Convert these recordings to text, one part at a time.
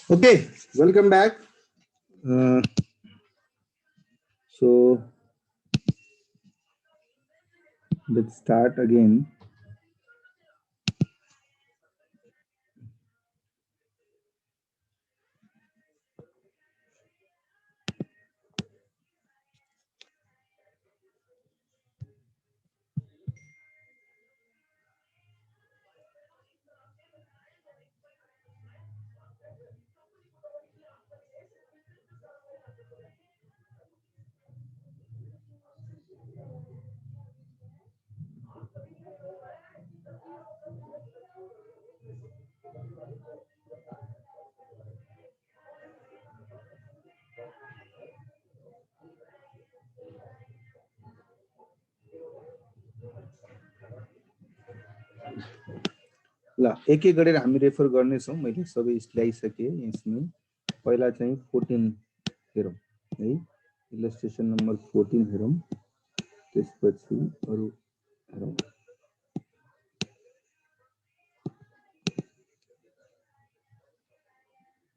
Okay, welcome back. Uh, so let's start again. ल एक एक गरेर हामी रेफर गर्नेछौँ। मैले सबै ल्याइसकेँ। यसमा पहिला चाहिँ 14 हेरौँ है, इलस्ट्रेसन नम्बर 14 हेरौँ, त्यसपछि अरु हेरौँ।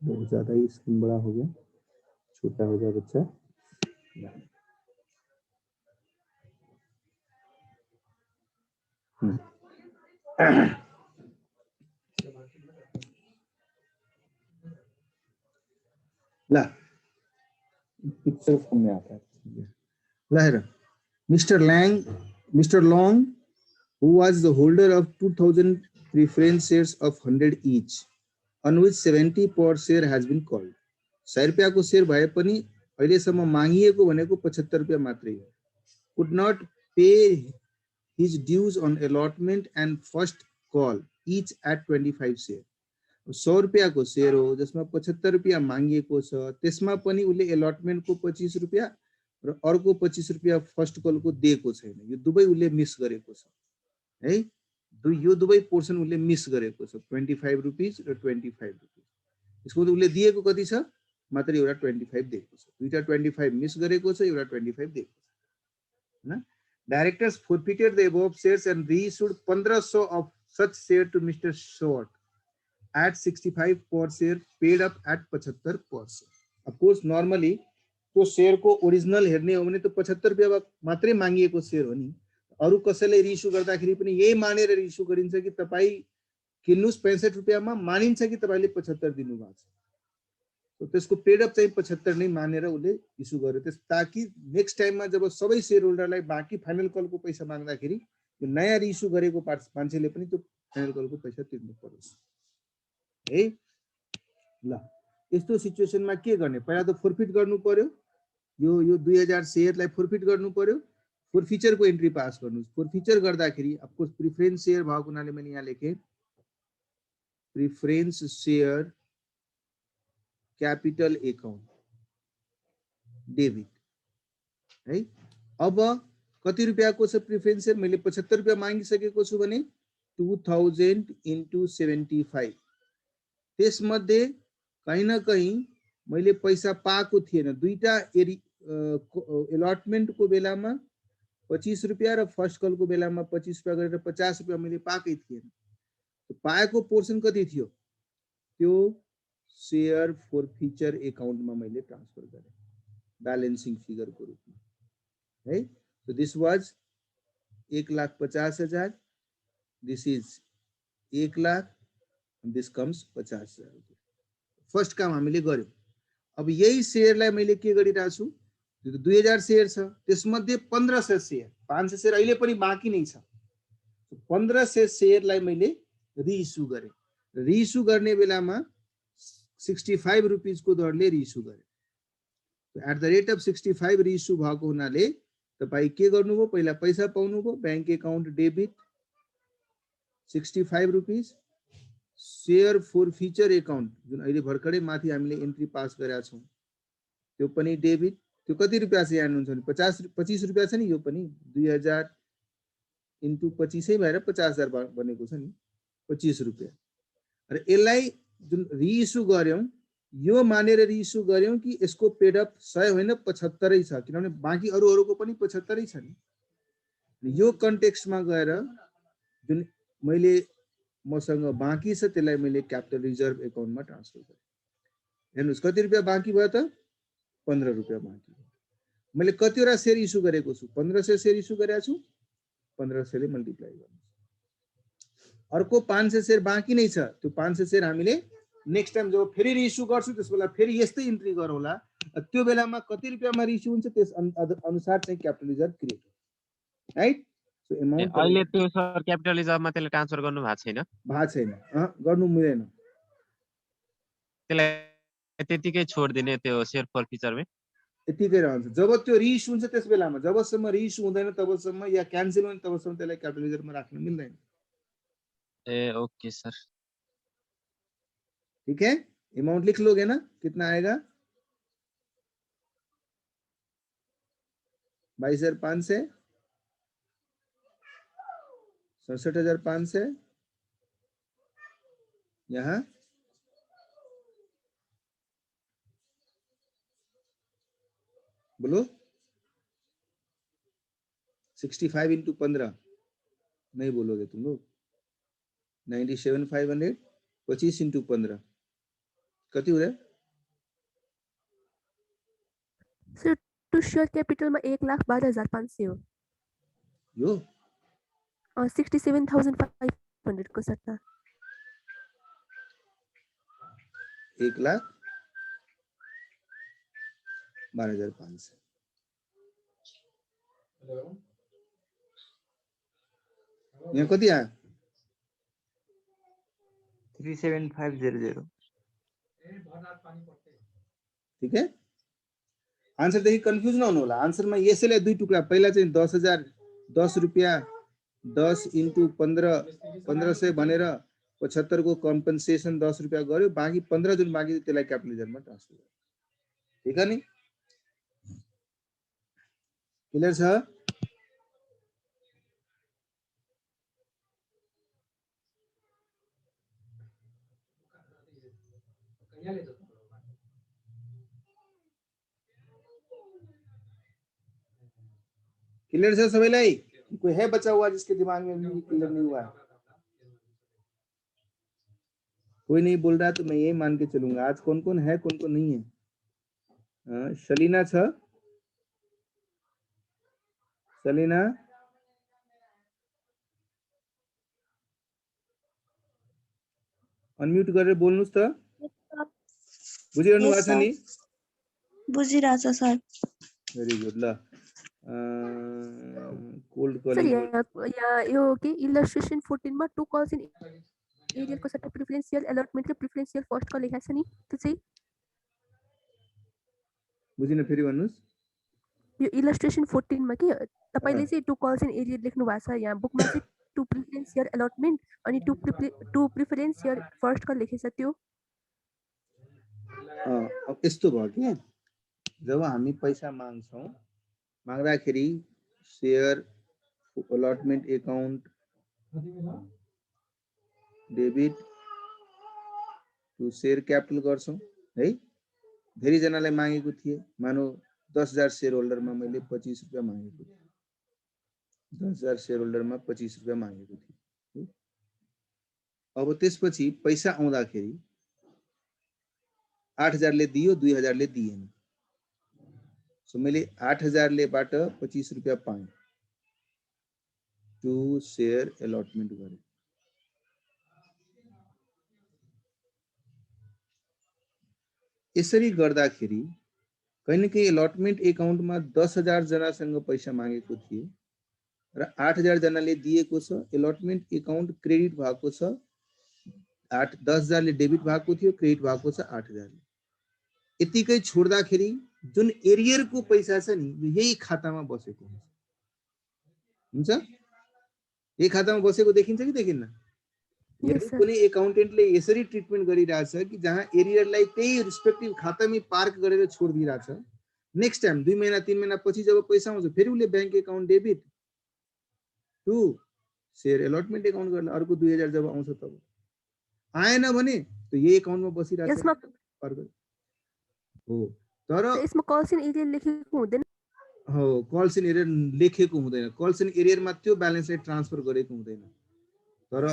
बहुत ज़्यादा ही स्क्रीन बड़ा हो गया, छोटा हो जाए बच्चा। ला पिक्चर फॉर्म में आता है। ला हेर, Mr. Long, who was the holder of 2000 preference shares of 100 each, on which 70 per share has been called. 100 रुपैयाँको share भए पनि अहिलेसम्म मागिएको भनेको 75 रुपैयाँ मात्रै हो। Could not pay his dues on allotment and first call each at 25 share. 100 रुपैयाँको share हो जसमा 75 रुपैयाँ मागिएको छ, त्यसमा पनि उले अलॉटमेन्टको 25 रुपैयाँ र अर्को 25 रुपैयाँ फर्स्ट कलको दिएको छैन। यो दुवै उले मिस गरेको छ है। यो दुवै पोर्सन उले मिस गरेको छ, 25 रुपीज र 25 रुपीज। यसको उले दिएको कति छ? मात्र एउटा 25 दिएको छ। दुईटा 25 मिस गरेको छ, एउटा 25 दिएको छ हैन। Directors forfeited the above shares and reissued 1500 of such share to Mr. Short at 65 per share, paid up at 75 per share. Of course, normally तो शेयर को ओरिजिनल हेर्ने हो भने त 75 रुपैयाँ मात्रै मागिएको शेयर हो नि। अरु कसैले रिइस्यु गर्दाखेरि पनि यही मानेर रिइस्यु गरिन्छ कि तपाई किन्नुस् 65 रुपैयाँमा, मानिन्छ कि तपाईले 75 दिनुभएको छ। तो त्यसको पेड अप चाहिँ 75 नै मानेर उले इस्यु गर्यो, त्यस ताकि नेक्स्ट टाइममा जब सबै शेयर होल्डरलाई बाँकी फाइनल कलको पैसा माग्दाखेरि यो नयाँ रिइस्यु गरेको मान्छेले पनि त्यो फाइनल कलको पैसा तिर्नु परोस् है। ल यस्तो सिचुएसनमा के गर्ने? पहिला त फोरफिट गर्नु पर्यो। यो 2000 शेयरलाई फोरफिट गर्नु पर्यो। फोरफिचर को एन्ट्री पास गर्नुस्। फोरफिचर गर्दाखेरि अफ कोर्स प्रिफरेन्स शेयर भएको हुनाले मैले यहाँ लेखे preference share capital account debit है। अब कति रुपैयाँको छ प्रिफरेन्स शेयर? मैले 75 रुपैयाँ मागिसकेको छु भने 2000 into 75, त्यसमध्ये कहीं न कहीं मैले पैसा पाएको थिएन। दुईटा अलॉटमेन्ट को बेलामा 25 रुपैयाँ र फर्स्ट कल को बेलामा 25 रुपैयाँ गरेर 50 रुपैयाँ मैले पाएकै थिएन। तो पाएको पोर्सन कति थियो? त्यो शेयर फोरफिचर अकाउन्टमा मैले ट्रान्सफर गरे ब्यालेन्सिङ फिगरको रूपमा है। So this was 1,50,000, this is 1 lakh, this comes 50,000 रुपैयाँ। फर्स्ट काम हामीले गर्यौं। अब यही शेयरलाई मैले के गरिरहेको छु? 2000 शेयर छ, त्यसमध्ये 1500 शेयर, 500 शेयर अहिले पनि बाँकी नै छ। 1500 शेयरलाई मैले रिइस्यु गरे। रिइस्यु गर्ने बेलामा 65 रुपीज को दरले रिइस्यु गरे। At the rate of 65 reissue भएको हुनाले तपाई के गर्नुभयो? पहिला पैसा पाउनुभयो, bank account debit 65 rupees, share forfeiture account जुन अहिले भर्खरै माथि हामीले एन्ट्री पास गरेका छौं त्यो पनि डेबिट। त्यो कति रुपैयाँ छ हेर्नुहुन्छ भने 25 रुपैयाँ छ नि। यो पनि 2000 into 25 भएर 50,000 बनेको छ नि, 25 रुपैयाँ। र यसलाई जुन रिइस्यु गर्यौं, यो मानेर रिइस्यु गर्यौं कि यसको पेड अप 100 होइन 75 छ, किनभने बाँकी अरूको पनि 75 छ नि। यो कन्टेक्स्टमा गएर जुन मैले मसँग बाँकी छ त्यसलाई मैले क्यापिटल रिजर्भ अकाउन्टमा ट्रान्सफर गरेँ। हेर्नुस् कति रुपियाँ बाँकी भयो त 15 रुपियाँ बाँकी भयो। मैले कतिवटा शेयर इस्यु गरेको छु 1500 शेयर इस्यु गरेको छु 1500 ले मल्टिप्लाई गर्नुस्। अर्को 500 शेयर बाँकी नै छ त्यो 500 शेयर हामीले नेक्स्ट टाइम जब फेरि रिइस्यु गर्छु त्यसबेला फेरि यस्तै इन्ट्री गरौँला। त्यो बेलामा कति रुपियाँमा रिइस्यु हुन्छ त्यस अनुसार चाहिँ क्यापिटल रिजर्भ क्रिएट हुन्छ राइट। सो अमाउन्ट अहिले त्यो सर क्यापिटल रिजर्भमा त्यसले ट्रान्सफर गर्नु भएको छैन गर्नु मिलेन त्यसलाई त्यतिकै छोड्दिने त्यो शेयर फर फ्युचरमै यतिकै रहन्छ। जब त्यो रिइस्यु हुन्छ त्यस बेलामा जबसम्म रिइस्यु हुँदैन तबसम्म या क्यान्सल हुँदैन तबसम्म त्यसलाई क्यापिटल रिजर्भमा राख्न मिल्दैन। ए ओके सर ठीक है अमाउंट लिख लोगे ना कितना आएगा 22,500 67,500 यहाँ बोलो 65 इंटू 15 नहीं बोलोगे तुम लोग 97,500 25 इंटू 15 कति हो रहा है सर टू शेयर कैपिटल में 1,12,500 हो यो 67,500 को सट्टा 1,12,500 यहाँ कति आयो 37500 ठीक है आंसर देखि कंफ्यूज नहुनु होला आंसर में यसैले दुई टुक्रा पहिला चाहिँ 10,000 10 रुपैयाँ 10 इंटू 15 1500 भनेर 75 को कम्पनसेसन 10 रुपैयाँ गर्यो बाँकी 15 जुन बाँकी त्यसलाई क्यापिटल रिजर्भमा ट्रान्सफर गर्यो ठीक है नि क्लियर छ क्लियर है सबैलाई कोई है बचा हुआ जिसके दिमाग में क्लियर नहीं हुआ कोई नहीं बोल रहा तो मैं यही मान के चलूंगा आज कौन कौन है कौन कौन नहीं है शलीना छ शलीना अनम्युट गरेर बोल्नुस् त बुझिरहनु भएको छ नि बुझिरहेछ सर भेरी गुड ल कोल्ड सर कलिङ यहाँ यो के इलस्ट्रेसन 14 मा टु कल्स इन एरियल को सट्टा प्रिफरेन्शियल अलॉटमेन्ट र प्रिफरेन्शियल फर्स्ट कल लेखेको छ नि त्यो चाहिँ बुझिन फेरि भन्नुस् यो इलस्ट्रेसन 14 मा के तपाईले चाहिँ टु कल्स इन एरियल लेख्नु भएको छ यहाँ बुकमा चाहिँ टु प्रिफरेन्शियल अलॉटमेन्ट अनि टु प्रिफरेन्शियल फर्स्ट कल लेखेको छ त्यो अब यस्तो भयो कि जब हामी पैसा माग्छौं माग्दाखेरि share allotment account debit to share capital गर्छौं है धेरै जनालाई मागेको थिए मानौ 10,000 शेयर होल्डरमा मैले 25 रुपैयाँ मागेको थिए 10,000 शेयर होल्डरमा 25 रुपैयाँ मागेको थिए अब त्यसपछि पैसा आउँदाखेरि 8,000 ले दियो 2,000 ले दिएन सो मैले 8,000 ले बाट 25 रुपैयाँ पाएँ टु शेयर अलॉटमेंट गरे यसरी गर्दाखेरि कहीं न कहीं अलॉटमेंट अकाउन्टमा 10,000 जनासँग पैसा मागेको थिए र 8,000 जनाले दिएको छ अलॉटमेंट अकाउन्ट क्रेडिट भएको छ 10,000 ले डेबिट भएको थियो क्रेडिट भएको छ 8,000 ले यतिकै छोड्दाखेरि जुन एरियर को पैसा छ नि यही खातामा बसेको हुन्छ यही खातामा बसेको देखिन्छ कि देखिन्न कुनै एकाउन्टेन्टले यसरी ट्रिटमेन्ट गरिरहेछ कि जहाँ एरियरलाई त्यही रिस्पेक्टिभ खातामै पार्क गरेर छोडिदिरहेछ नेक्स्ट टाइम 2 महिना 3 महिना पछि जब पैसा आउँछ फेरि उले bank account debit to share allotment account गर्न अर्को 2,000 जब आउँछ तब आएन भने त यही अकाउन्टमा बसिरहेछ हो तर यसमा कल्स इन एरियल लेखेको हुँदैन हो कल्स इन एरियर लेखेको हुँदैन कल्स इन एरियरमा त्यो ब्यालेन्सलाई ट्रान्सफर गरेको हुँदैन तर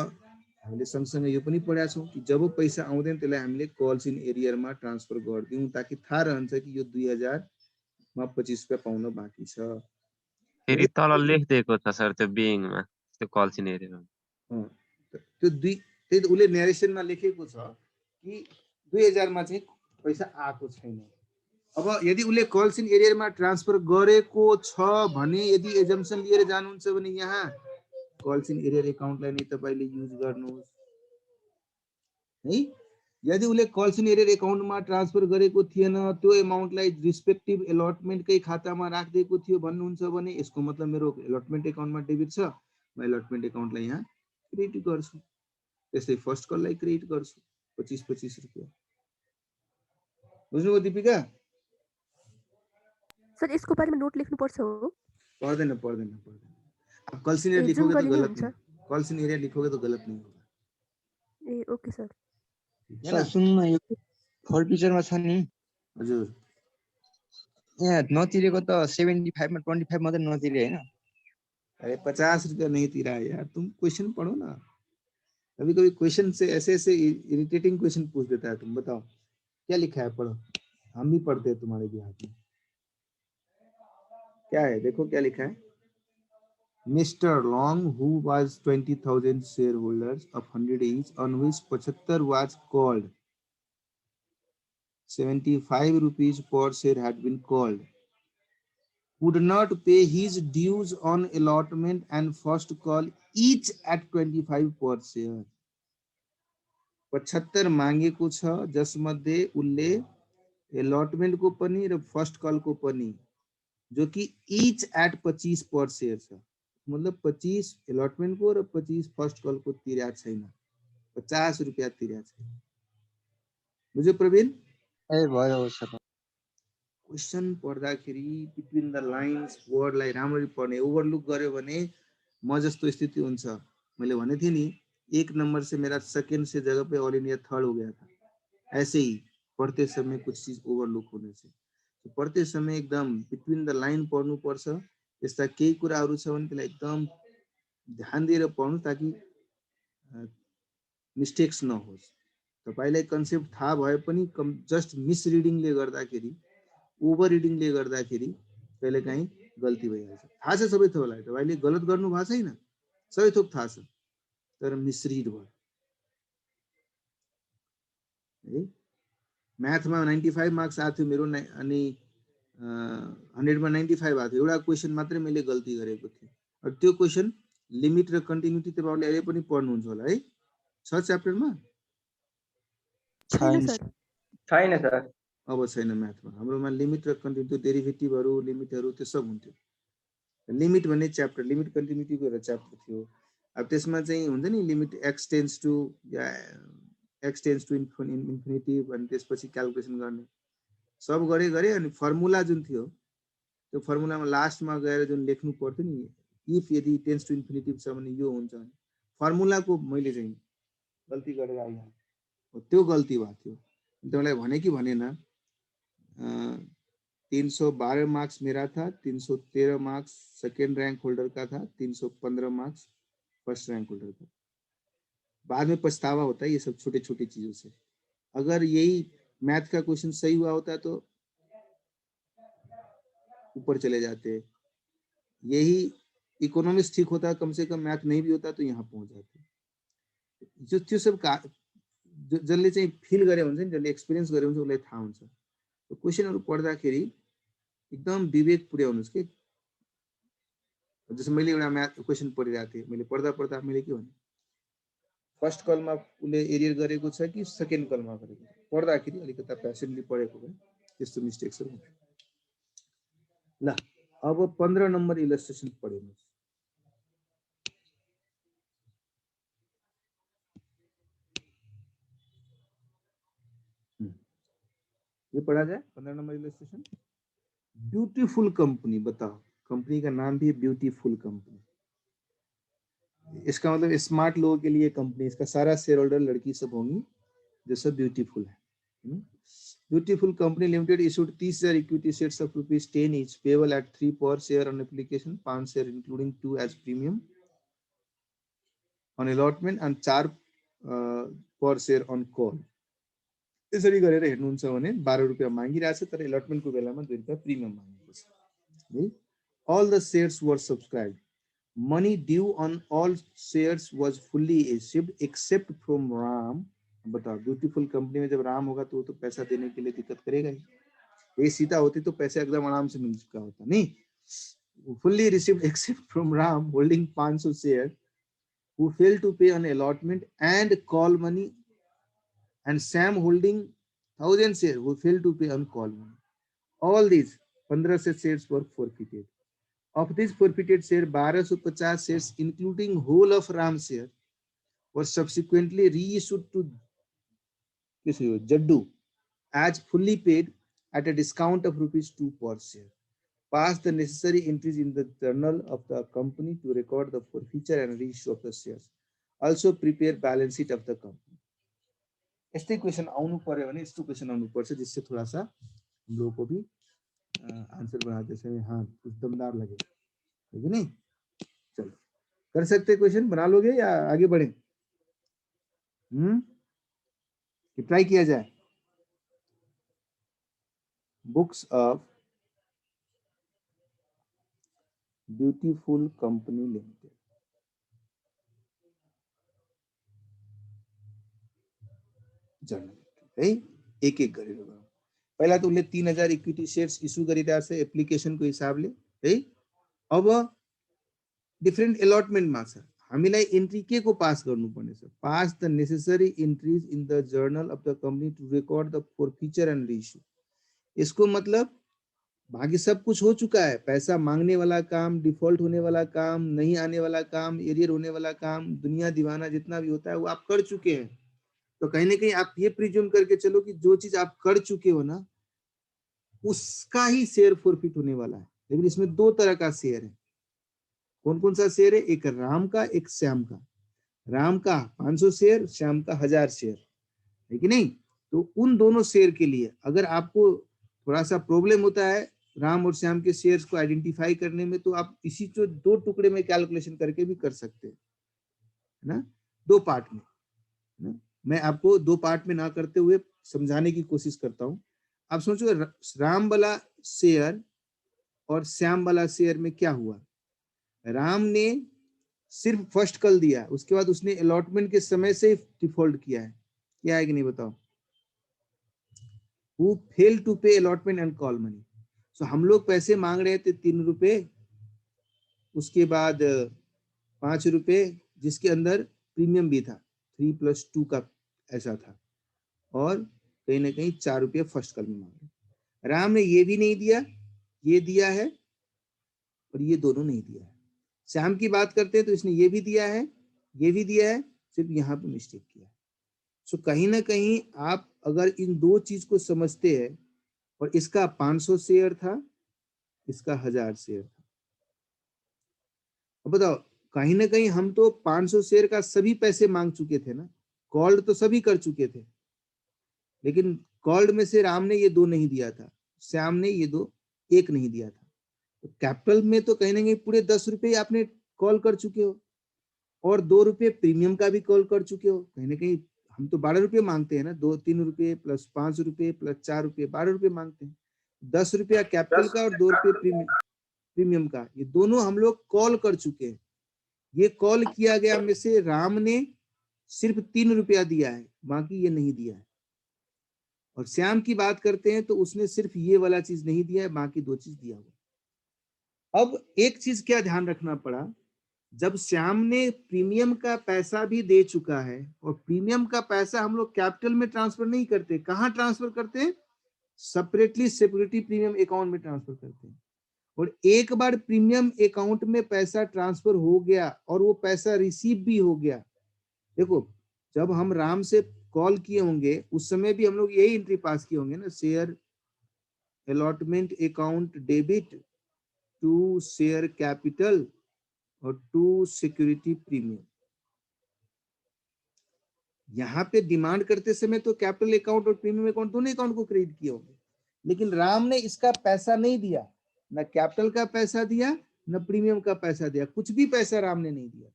हामीले सँगसँगै यो पनि पढाएको छौँ कि जब पैसा आउँदैन त्यसलाई हामीले कल्स इन एरियरमा ट्रान्सफर गरिदिउँ ताकि थाहा रहन्छ कि यो 2000 मा 25 रुपियाँ पाउन बाँकी छ। फेरि तल लेखिदिएको छ सर त्यो बिइङमा त्यो कल चिन एरियामा। त्यो त्यही त उसले नेरेसनमा लेखेको छ कि 2000 मा चाहिँ पैसा आएको छैन। अब यदि उसले कल्स इन एरियरमा ट्रान्सफर गरेको छ भने यदि एजम्पसन लिएर जानुहुन्छ भने यहाँ कल्स इन एरियर एकाउन्टलाई नै तपाईले युज गर्नुहोस् है। यदि उसले कल्स इन एरियर एकाउन्टमा ट्रान्सफर गरेको थिएन त्यो एमाउन्टलाई रिस्पेक्टिभ एलटमेन्टकै खातामा राखिदिएको थियो भन्नुहुन्छ भने यसको मतलब मेरो एलटमेन्ट एकाउन्टमा डेबिट छ, म एलटमेन्ट एकाउन्टलाई यहाँ क्रेडिट गर्छु। त्यसै फर्स्ट कललाई क्रेडिट गर्छु 25-25 रुपियाँ। बुझ्नुभयो दीपिका? सर यसको बारेमा नोट लेख्नु पर्छ हो? पर्दैन पर्दैन पर्दैन। अब कल्स इन एरियर लिखोगे तो गलत नहीं, कल्स इन एरियर लिखोगे तो गलत नहीं होगा। ए ओके सर। सर सुन्नु यो फर्टिचरमा छ नि हजुर, यहाँ नतिरेको त 75 मा 25 मात्रै नतिरे हैन। अरे 50 रुपया नहीं तिरा यार, तुम क्वेश्चन पढ़ो ना। कभी कभी क्वेश्चन से ऐसे ऐसे इरिटेटिंग क्वेश्चन पूछ देता है। तुम बताओ क्या लिखा है, पढ़ो, हम भी पढ़ते हैं तुम्हारे भी हाथ में। क्या है देखो क्या लिखा है। Mister long who was 20,000 shareholders of 100 each on which 75 was called, 75 rupees per share had been called, would not pay his dues on allotment and first call each at 25 per share. 75 मागेको छ जसमध्ये उसले allotment को पनि र first call को पनि, जो कि each at 25 पर शेयर छ। मतलब 25 एलॉटमेंट को र 25 फर्स्ट कॉल को तिर्या छैन, 50 रुपैयाँ तिर्या छैन। बुझ्यो प्रवीण? ए भयो सर। क्वेश्चन पढ्दाखेरि बिट्विन द लाइन्स वर्डलाई राम्ररी पढ्ने, ओभरलुक गर्यो भने म जस्तो स्थिति हुन्छ। मैले भने थिएँ नि 1 नंबर से मेरा सेकंड से जगह पे ऑल इंडिया थर्ड हो गया था। ऐसे ही पढ़ते समय कुछ चीज ओभरलुक होने से, तो पढ़ते समय एकदम बिट्विन द लाइन पढ्नु पर्छ। यस्ता केही कुराहरू छ भने त्यसलाई एकदम ध्यान दिएर पढ्नु ताकि मिस्टेक्स नहोस्। तपाईलाई कन्सेप्ट थाहा भए पनि जस्ट मिसरिडिङले गर्दाखेरि, ओभर रिडिङले गर्दाखेरि कहिलेकाहीँ गल्ती भइहाल्छ। थाहा छ सबै थोकलाई, तपाईले गलत गर्नु भएको छैन, सबै थोक थाहा छ, तर मिसरिड भयो है। म्याथमा 95 मार्क्स आएको थियो मेरो, अनि 100 मा 95 आएको थियो। एउटा क्वेशन मात्रै मैले गल्ती गरेको थिएँ। अब त्यो क्वेशन लिमिट र कन्टिन्युटी तपाईहरुले अहिले पनि पढ्नुहुन्छ होला है, छ च्याप्टरमा? छैन सर। छैन सर। अब छैन म्याथमा। हाम्रोमा लिमिट र कन्टिन्युटी, डेरिभेटिभहरु, लिमिटहरु त्यो सब हुन्थ्यो। लिमिट भन्ने च्याप्टर, लिमिट कन्टिन्युटीको एउटा च्याप्टर थियो। अब त्यसमा चाहिँ हुन्छ नि लिमिट x टेन्ड्स टु या x टेन्ड्स टु इन्फिनिटी अनि त्यसपछि क्याल्कुलेसन गर्ने सब गरे अनि फर्मुला जुन थियो त्यो फर्मुलामा लास्टमा गएर जुन लेख्नु पर्थ्यो नि, इफ यदि टेन्ड्स टु इन्फिनिटी छ भने यो हुन्छ, फर्मुलाको मैले चाहिँ गल्ती गरेर आइहालेँ, त्यो गल्ती भएको थियो। तपाईँलाई भने कि भनेन, 312 मार्क्स मेरा था, 313 मार्क्स सेकेंड रैंक होल्डर का था, 315 मार्क्स फर्स्ट रैंक होल्डर का। बाद में पछतावा होता है ये सब छोटे छोटे चीजों से। अगर यही मैथ का क्वेश्चन सही हुआ होता तो ऊपर चले जाते, यही इकोनॉमिक्स ठीक होता, कम से कम मैथ नहीं भी होता तो यहाँ पहुंच जाते। जो त्यो सब का जसले चाहिँ फिल गरे हुन्छ नि, जसले एक्सपिरियन्स गरे हुन्छ उसलाई थाहा हुन्छ। तो क्वेशनहरु पढ्दाखेरि एकदम विवेक पुर्याउनुस् के। जस्तो मैले एउटा म्याथ क्वेशन पढिरहेको थिएँ, मैले पढ्दा मैले के भने फर्स्ट कलमा उसले एरियर गरेको छ कि सेकेन्ड कलमा गरेको छ, पढ्दाखेरि अलिकता प्यासनली पढेको भए त्यस्तो मिस्टेक्सहरु हुन्छ। ल अब 15 नम्बर इलस्ट्रेसन पढ्नुस्। ये पढ़ा जाए 15 नंबर इलस्ट्रेशन। ब्यूटीफुल कंपनी, बताओ कंपनी का नाम भी ब्यूटीफुल कंपनी। इसका मतलब स्मार्ट लोगों के लिए कंपनी, इसका सारा शेयर होल्डर लड़की सब होंगी जो सब ब्यूटीफुल है। Beautiful company limited issued 30,000 equity shares of ₹10 each payable at 3 per share on application, 5 share including 2 as premium on allotment and 4 per share on call. त्यसरी गरेर हेर्नुहुन्छ भने 12 रुपियाँ मागिरहेछ तर एलटमेन्टको बेलामा 2 रुपियाँ प्रिमियम मागेको छ है। All the shares were subscribed. Money due on all shares was fully received except from Ram. बताओ ब्यूटीफुल कंपनी में जब राम होगा तो वो तो पैसा देने के लिए दिक्कत करेगा ही। ये सीता होती तो पैसे एकदम आराम से मिल चुका होता नहीं। Fully received except from Ram holding 500 shares who failed to pay an allotment and call money, and Sam holding 1000 shares who failed to pay on call money. All these 1500 shares were forfeited. Of these forfeited shares, 1250 shares including whole of Ram share were subsequently reissued to Jaddu as fully paid at a discount of ₹2 per share. Pass the necessary entries in the journal of the company to record the forfeiture and reissue of the shares. Also prepare balance sheet of the company. यस्तै question आउनु पर्यो भने यस्तो question आउनु पर्छ जिससे थोड़ा सा हम लोगों को भी आंसर बनाते समय हाँ कुछ दमदार लगे, है कि नहीं। चलो कर सकते क्वेश्चन, बना लोगे या आगे बढ़े? ट्राई किया जाए। Books of beautiful company limited, journal है एक एक गरेर गरौँ। पहिला त उसले 3000 इक्विटी शेयर्स इस्यु गरिरहेछ एप्लिकेशनको हिसाबले है। अब डिफरेन्ट एलटमेन्टमा छ, हामीलाई एन्ट्री के को पास गर्नुपर्ने छ? Pass the necessary entries in the journal of the company to record the forfeiture and reissue. इसको मतलब बाकी सब कुछ हो चुका है, पैसा मांगने वाला काम, डिफॉल्ट होने वाला काम, नहीं आने वाला काम, एरियर होने वाला काम, दुनिया दीवाना जितना भी होता है वो आप कर चुके हैं। तो कहीं ना कहीं आप ये प्रिज्यूम करके चलो कि जो चीज आप कर चुके हो ना उसका ही शेयर फॉरफिट होने वाला है। लेकिन इसमें दो तरह का शेयर है। कौन कौन सा शेयर है? एक राम का, एक श्याम का। राम का 500 शेयर, श्याम का 1000 शेयर, है कि नहीं। तो उन दोनों शेयर के लिए अगर आपको थोड़ा सा प्रॉब्लम होता है राम और श्याम के शेयर्स को आइडेंटिफाई करने में, तो आप इसी जो दो टुकड़े में कैलकुलेशन करके भी कर सकते हैं ना, दो पार्ट में ना। मैं आपको दो पार्ट में ना करते हुए समझाने की कोशिश करता हूं। आप सोचो राम वाला शेयर और श्याम वाला शेयर में क्या हुआ। राम ने सिर्फ फर्स्ट कॉल दिया, उसके बाद उसने अलॉटमेंट के समय से डिफॉल्ट किया है, क्या है कि नहीं बताओ। Who failed to pay allotment and call money. So हम लोग पैसे मांग रहे थे 3 रुपए, उसके बाद 5 रुपए जिसके अंदर प्रीमियम भी था 3 + 2 का ऐसा था, और कहीं ना कहीं 4 रुपये फर्स्ट कॉल में मांग रहे। राम ने ये भी नहीं दिया, ये दिया है और ये दोनों नहीं दिया है। श्याम की बात करते हैं तो इसने ये भी दिया है, ये भी दिया है, सिर्फ यहाँ पे मिस्टेक किया है। सो कहीं ना कहीं आप अगर इन दो चीज को समझते हैं, और इसका 500 शेयर था, इसका 1000 शेयर था। अब बताओ कहीं ना कहीं हम तो 500 शेयर का सभी पैसे मांग चुके थे ना, कॉल्ड तो सभी कर चुके थे, लेकिन कॉल्ड में से राम ने ये दो नहीं दिया था, श्याम ने ये दो एक नहीं दिया था। तो कैपिटल में तो कहीं ना कहीं पूरे 10 रुपये आपने कॉल कर चुके हो, और 2 रुपये प्रीमियम का भी कॉल कर चुके हो। कहीं ना कहीं हम तो 12 रुपये मांगते हैं ना, 2-3 रुपये प्लस 5 रुपये प्लस 4 रुपये 12 रुपये मांगते हैं। 10 रुपया कैपिटल का और 2 रुपये प्रीमियम का, ये दोनों हम लोग कॉल कर चुके हैं। ये कॉल किया गया में से राम ने सिर्फ 3 रुपया दिया है, बाकी ये नहीं दिया है। और श्याम की बात करते हैं तो उसने सिर्फ ये वाला चीज नहीं दिया है, बाकी दो चीज दिया हुआ। अब एक चीज क्या ध्यान रखना पड़ा, जब श्याम ने प्रीमियम का पैसा भी दे चुका है, और प्रीमियम का पैसा हम लोग कैपिटल में ट्रांसफर नहीं करते, कहां ट्रांसफर करते हैं? सेपरेटली सिक्योरिटी प्रीमियम अकाउंट में ट्रांसफर करते हैं। और एक बार प्रीमियम अकाउंट में पैसा ट्रांसफर हो गया और वो पैसा रिसीव भी हो गया, देखो जब हम राम से कॉल किए होंगे उस समय भी हम लोग यही एंट्री पास किए होंगे ना, share allotment account debit to share capital और टू सिक्योरिटी प्रीमियम। यहाँ पे डिमांड करते समय तो कैपिटल अकाउंट और प्रीमियम अकाउंट दोनों अकाउंट को क्रेडिट किए होंगे, लेकिन राम ने इसका पैसा नहीं दिया, ना कैपिटल का पैसा दिया ना प्रीमियम का पैसा दिया, कुछ भी पैसा राम ने नहीं दिया,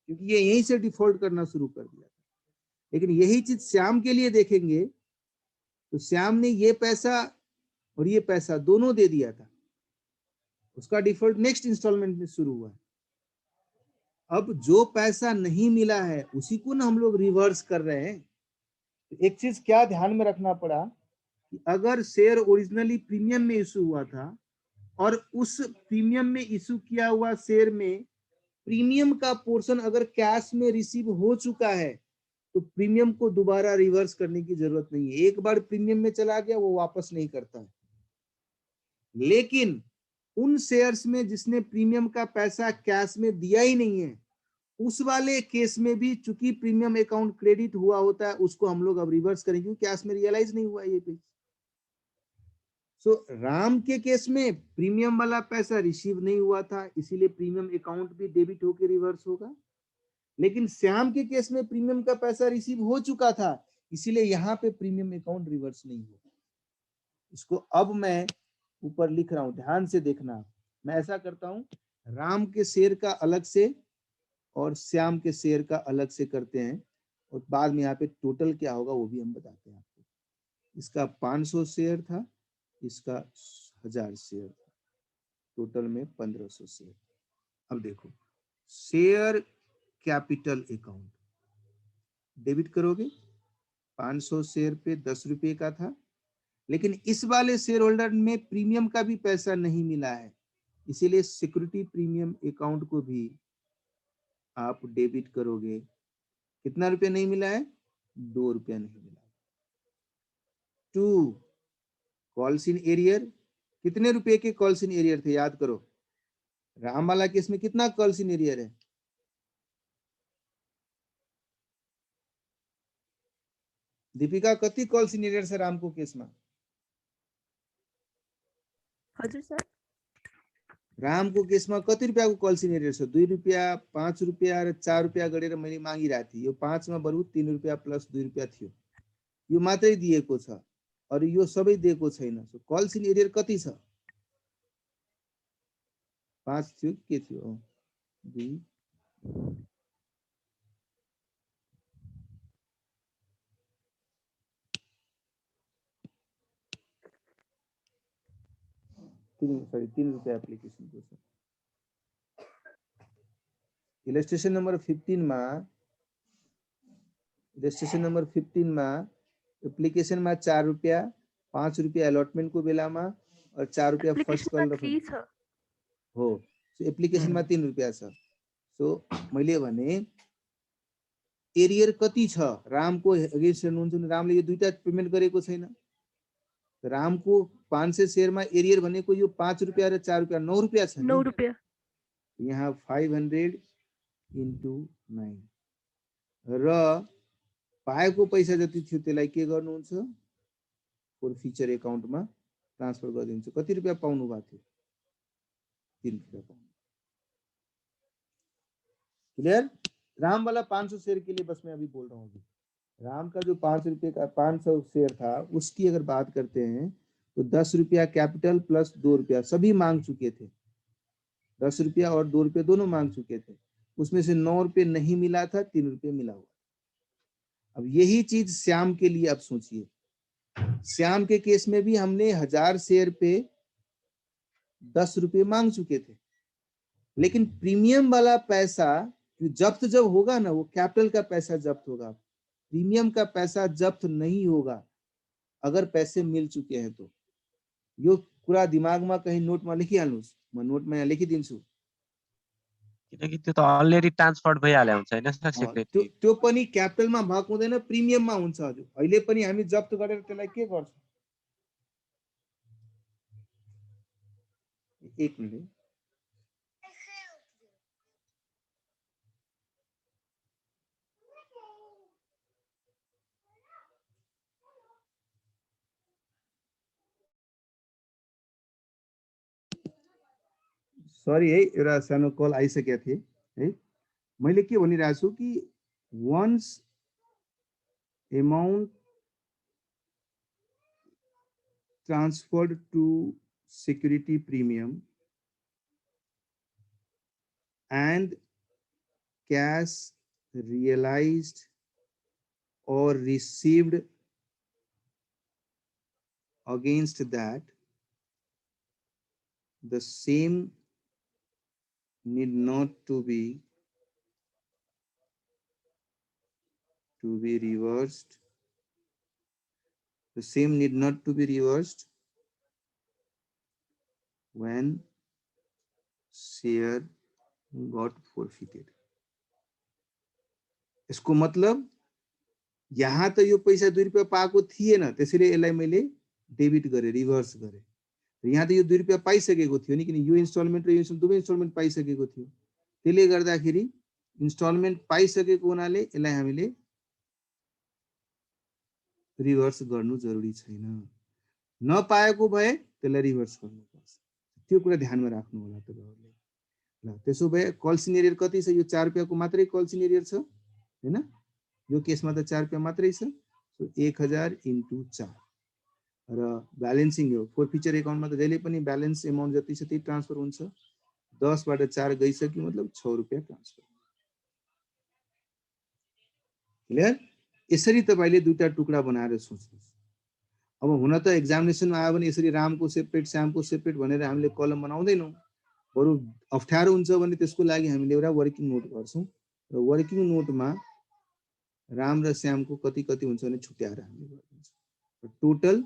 क्योंकि ये यहीं से डिफॉल्ट करना शुरू कर दिया। लेकिन यही चीज श्याम के लिए देखेंगे तो श्याम ने ये पैसा और ये पैसा दोनों दे दिया था, उसका डिफॉल्ट नेक्स्ट इंस्टॉलमेंट में शुरू हुआ। अब जो पैसा नहीं मिला है उसी को ना हम लोग रिवर्स कर रहे हैं। तो एक चीज क्या ध्यान में रखना पड़ा कि अगर शेयर ओरिजिनली प्रीमियम में इशू हुआ था और उस प्रीमियम में इशू किया हुआ शेयर में प्रीमियम का पोर्शन अगर कैश में रिसीव हो चुका है तो प्रीमियम को दोबारा रिवर्स करने की जरूरत नहीं है। एक बार प्रीमियम में चला गया वो वापस नहीं करता है। लेकिन उन शेयर्स में जिसने प्रीमियम का पैसा कैश में दिया ही नहीं है, उस वाले केस में भी चूंकि प्रीमियम अकाउंट क्रेडिट हुआ होता है, उसको हम लोग अब रिवर्स करेंगे क्योंकि कैश में रियलाइज नहीं हुआ ये पेज। सो राम के केस में प्रीमियम वाला पैसा रिसीव नहीं हुआ था, इसीलिए प्रीमियम अकाउंट भी डेबिट होकर रिवर्स होगा। लेकिन श्याम के केस में प्रीमियम का पैसा रिसीव हो चुका था, इसीलिए यहाँ पे प्रीमियम अकाउंट रिवर्स नहीं होगा। इसको अब मैं ऊपर लिख रहा हूं, ध्यान से देखना। मैं ऐसा करता हूं, राम के शेयर का अलग से और श्याम के शेयर का अलग से करते हैं और बाद में यहाँ पे टोटल क्या होगा वो भी हम बताते हैं आपको। इसका 500 शेयर था, इसका 1000 शेयर था, टोटल में 1500 शेयर। अब देखो, शेयर कैपिटल अकाउंट डेबिट करोगे, 500 शेयर पे 10 रुपए का था, लेकिन इस वाले शेयर होल्डर में प्रीमियम का भी पैसा नहीं मिला है, इसीलिए सिक्योरिटी प्रीमियम अकाउंट को भी आप डेबिट करोगे। कितना रुपया नहीं मिला है? 2 रुपया नहीं मिला। 2 कॉल्स इन एरियर, कितने रुपए के कॉल्स इन एरियर थे याद करो। राम वाला केस में कितना कॉल्स इन एरियर है? दीपिका कति कॉल्स इन एरियर से राम को केस में? हजुर सर। राम को केस में कति रुपया को कॉल्स इन एरियर छ? 2 रुपया, 5 रुपया र 4 रुपया गरेर मैले मागिरहेको थिएँ। यो 5 मा बरु 3 रुपया प्लस 2 रुपया थियो, यो मात्रै दिएको छ, अरु यो सबै दिएको छैन। सो कॉल्स इन एरियर कति छ? 5 थियो के थियो? 2 3 रुपया एप्लिकेशन को छ। इलस्ट्रेशन नंबर 15 मा, इलस्ट्रेशन नंबर 15 मा एप्लिकेशन मा 4 रुपया, 5 रुपया अलॉटमेंट को बेलामा और 4 रुपया फर्स्ट कॉल छ हो। सो एप्लिकेशन मा 3 रुपया छ। सो मैले भने एरियर कति छ? रामको अगेन्स्ट हेर्नुहुन्छ, रामले यो दुईटा पेमेन्ट गरेको छैन। रामको 500 शेयरमा एरियर भनेको यो 5 रुपया र 4 रुपया 9 रुपया छ। 9 रुपया। यहाँ 500 into 9 र पाएको पैसा जति थियो त्यसलाई के गर्नुहुन्छ? फोर फिचर अकाउन्टमा ट्रान्सफर गरिदिन्छ। कति रुपया पाउनु भएको थियो? 3 रुपया पाउनु। क्लियर? राम वाला 500 शेयर के लिए बस मैं अभी बोल रहा हूँ। राम का जो 5 रुपये का 500 शेयर था उसकी अगर बात करते हैं तो 10 रुपया कैपिटल प्लस 2 रुपया सभी मांग चुके थे। 10 रुपया और 2 रुपये दोनों मांग चुके थे, उसमें से 9 रुपये नहीं मिला था, 3 रुपये मिला हुआ। अब यही चीज श्याम के लिए अब सोचिए। श्याम के केस में भी हमने 1000 शेयर पे 10 रुपये मांग चुके थे, लेकिन प्रीमियम वाला पैसा जब्त जब होगा ना, वो कैपिटल का पैसा जब्त होगा, प्रीमियम का पैसा जब्त नहीं होगा अगर पैसे मिल चुके हैं तो। यो कुरा दिमाग में कहीं नोट में लेखिहाल्नुस्, म नोट में यहाँ लेखिदिन्छु। किनकि त्यो त अलरेडी ट्रान्सफर भइहाल्यो हुन्छ हैन सर सेक्रेटरी। त्यो पनि क्यापिटलमा भएको हुँदैन, प्रिमियममा हुन्छ हजुर। अहिले पनि हामी जफ्त गरेर त्यसलाई के गर्छौं? एक मिनेट, सरी है, एउटा सानो कल आइसकेको थिए है। मैले के भनिरहेको छु कि once amount transferred to security premium and cash realized or received against that the same need not to be reversed. The same need not to be reversed when share got forfeited. यसको मतलब यहाँ त यो पैसा 2 रुपैयाँ पाएको थिएन, त्यसैले यसलाई मैले डेबिट गरे, रिभर्स गरे। यहाँ त यो 2 रुपैयाँ पाइसकेको थियो नि, किन यो इन्स्टलमेन्ट र यो दुवै इन्स्टलमेन्ट पाइसकेको थियो। त्यसले गर्दाखेरि इन्स्टलमेन्ट पाइसकेको हुनाले यसलाई हामीले रिभर्स गर्नु जरुरी छैन। नपाएको भए त्यसलाई रिभर्स गर्नुपर्छ। त्यो कुरा ध्यानमा राख्नु होला तपाईहरुले। ल त्यसो भए कल्सिन एरियर कति छ? यो 4 रुपैयाँको मात्रै कल्सिन एरियर छ हैन? यो केसमा त 4 रुपैयाँ मात्रै छ। सो 1000 * 4 र ब्यालेन्सिङ हो। फोरफिचर एकाउन्टमा त जहिले पनि ब्यालेन्स एमाउन्ट जति छ त्यही ट्रान्सफर हुन्छ। 10 बाट 4 गइसक्यो मतलब 6 रुपैयाँ ट्रान्सफर। क्लियर? यसरी तपाईले दुईटा टुक्रा बनाएर सोच्नुस्। अब हुन त एक्जामिनेसनमा आयो भने यसरी रामको सेपरेट श्यामको सेपरेट भनेर हामीले कलम बनाउँदैनौं। बरु अप्ठ्यारो हुन्छ भने त्यसको लागि हामीले एउटा वर्किङ नोट गर्छौं र वर्किङ नोटमा राम र श्यामको कति कति हुन्छ भने छुट्याएर हामीले गर्छौं। टोटल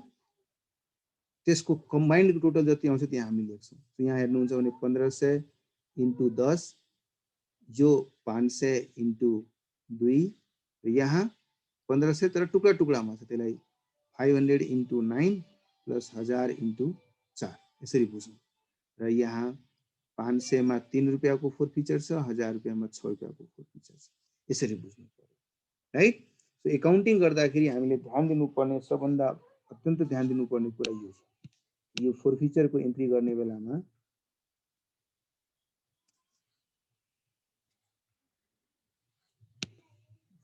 त्यसको कम्बाइन्ड टोटल जति आउँछ त्यहाँ हामी लेख्छौं। यहाँ हेर्नुहुन्छ भने 1500 * 10 जो 500 * 2 र यहाँ 1500 तर टुक्रा टुक्रामा छ, त्यसलाई 500 * 9 + 1000 * 4 यसरी बुझ्नु। र यहाँ 500 मा 3 रुपैयाँको फोरफिचर छ, 1000 रुपैयाँमा 6 रुपैयाँको फोरफिचर छ। यसरी बुझ्नु पर्यो। राइट? सो एकाउन्टिङ गर्दाखेरि हामीले ध्यान दिनुपर्ने सबभन्दा अत्यन्त ध्यान दिनुपर्ने कुरा यो छ। यो फोरफिचरको एन्ट्री गर्ने बेलामा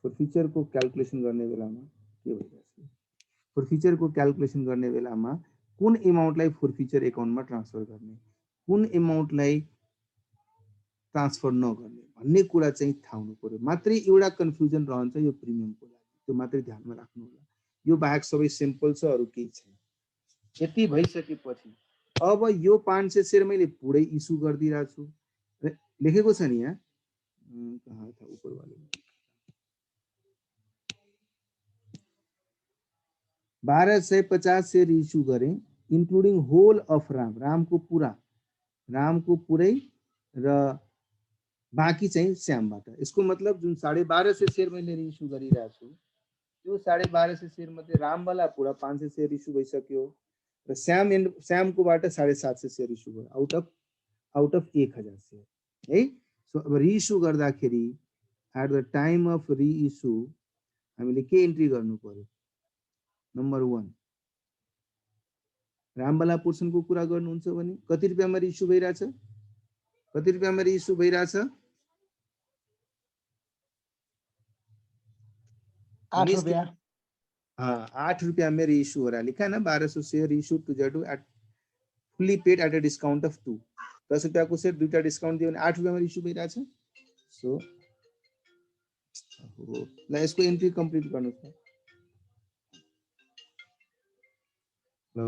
फोरफिचरको क्याल्कुलेसन गर्ने बेलामा के भइरहेछ? फोरफिचरको क्याल्कुलेसन गर्ने बेलामा कुन एमाउन्टलाई फोरफिचर एकाउन्टमा ट्रान्सफर गर्ने, कुन एमाउन्टलाई ट्रान्सफर नगर्ने भन्ने कुरा चाहिँ थाहा हुनु पर्यो। मात्रै एउटा कन्फ्युजन रहन्छ यो प्रिमियमको लागि, त्यो मात्रै ध्यानमा राख्नु होला। यो बाहेक सबै सिम्पल छ, अरु केही छैन। यति भइसकेपछि अब यो 500 शेयर मैले पुरै इस्यु गर्दिरहेको छु। लेखेको छ नि यहाँ, कहाँ था ऊपर वाले, 1250 शेयर इस्यु गरेँ इन्क्लुडिङ होल अफ राम, रामको पुरै र बाँकी चाहिँ श्यामबाट। यसको मतलब जुन 1250 शेयर मैले इस्यु गरिरहेको छु त्यो 1250 शेयर मध्ये रामवाला पुरा 500 शेयर इस्यु भइसक्यो र श्यामकोबाट 750 शेयर इस्यु भयो आउट अफ 1000 शेयर है। सो अब रिइस्यु गर्दाखेरि at the time of reissue हामीले के एन्ट्री गर्नु पर्यो? नम्बर 1 रामवाला पोर्सनको कुरा गर्नुहुन्छ भने कति रुपैयाँमा रिइस्यु भइराछ? कति रुपैयाँमा रिइस्यु भइराछ? 8 रुपैयाँ। हाँ 8 रुपया में रीइश्यू हो रहा है, लिखा है ना 1200 शेयर इश्यूड टू जेडू at fully paid at a discount of 2। 10 रुपया को शेयर दुईटा डिस्काउंट दियो भने 8 रुपया में इश्यू भइरहेछ। सो ल यसको एन्ट्री कम्प्लिट गर्नुस्। ल